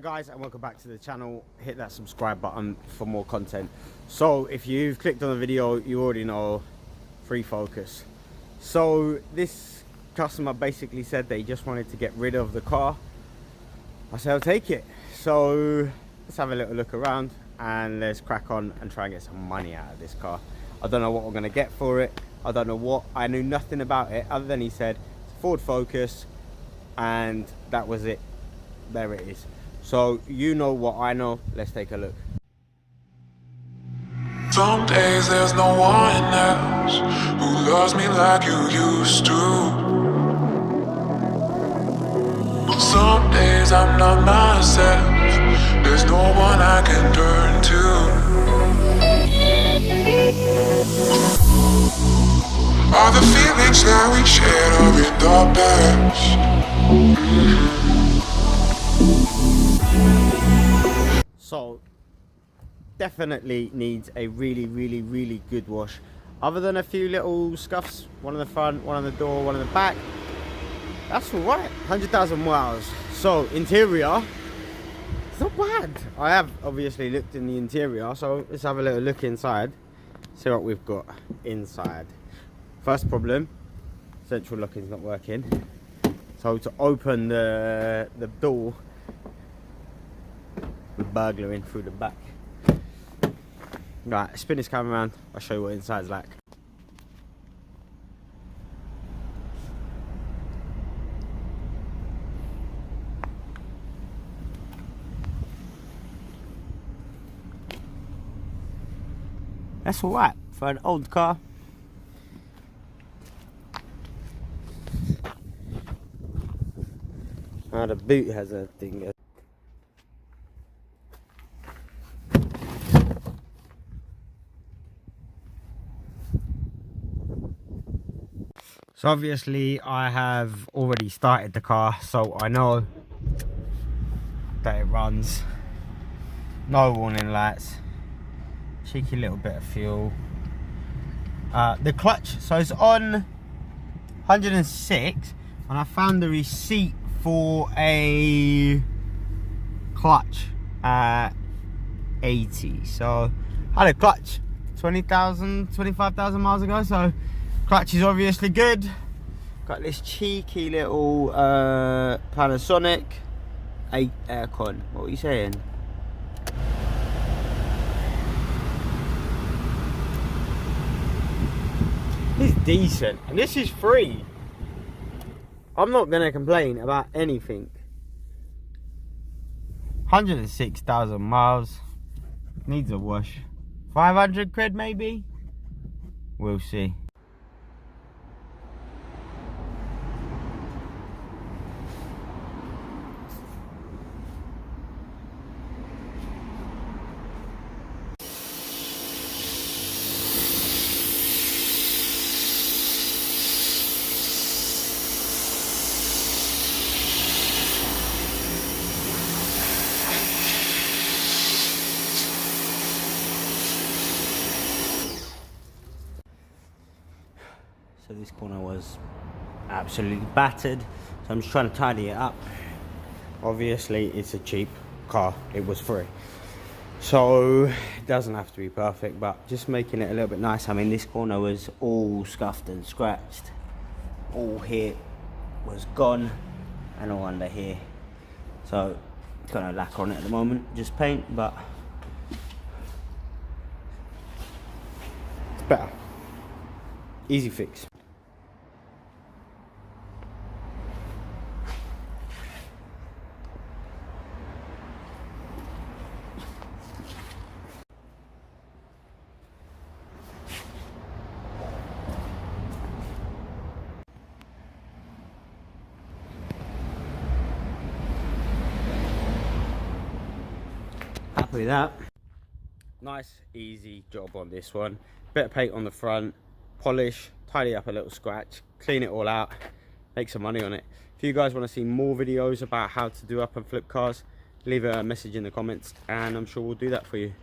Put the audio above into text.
guys, and welcome back to the channel. Hit that subscribe button for more content. So if you've clicked on the video, you already know free focus. So this customer basically said they just wanted to get rid of the car. I said I'll take it. So let's have a little look around and let's crack on and try and get some money out of this car. I don't know what we're going to get for it. I don't know what. I knew nothing about it other than he said Ford Focus, and that was it. There it is. So you know what I know. Let's take a look. Some days there's no one else who loves me like you used to. Some days I'm not myself. There's no one I can turn to. All the feelings that we shared are in the past. So definitely needs a really good wash. Other than a few little scuffs, one on the front, one on the door, one on the back, that's all right. 100,000 miles. So interior, it's not bad. I have obviously looked in the interior, so let's have a little look inside, see what we've got inside. First problem, central locking's not working. So to open the door, we're burglaring through the back. Right, spin this camera around, I'll show you what inside's like. That's alright for an old car. Now the boot has a thing. So obviously I have already started the car, so I know that it runs. No warning lights. Cheeky little bit of fuel. The clutch, so it's on 106, and I found the receipt for a clutch at 80. So I had a clutch 20,000, 25,000 miles ago, so clutch is obviously good. Got this cheeky little Panasonic 8 aircon. What are you saying? It's decent, and this is free. I'm not gonna complain about anything. 106,000 miles. Needs a wash. 500 quid maybe? We'll see. So this corner was absolutely battered, so I'm just trying to tidy it up. Obviously it's a cheap car, it was free, so it doesn't have to be perfect, but just making it a little bit nice. I mean, this corner was all scuffed and scratched. All here was gone, and all under here. So it's got no lacquer on it at the moment, just paint, but it's better. Easy fix. Happy with that. Nice easy job on this one. Bit of paint on the front, polish, tidy up a little scratch, clean it all out, make some money on it. If you guys want to see more videos about how to do up and flip cars, leave a message in the comments and I'm sure we'll do that for you.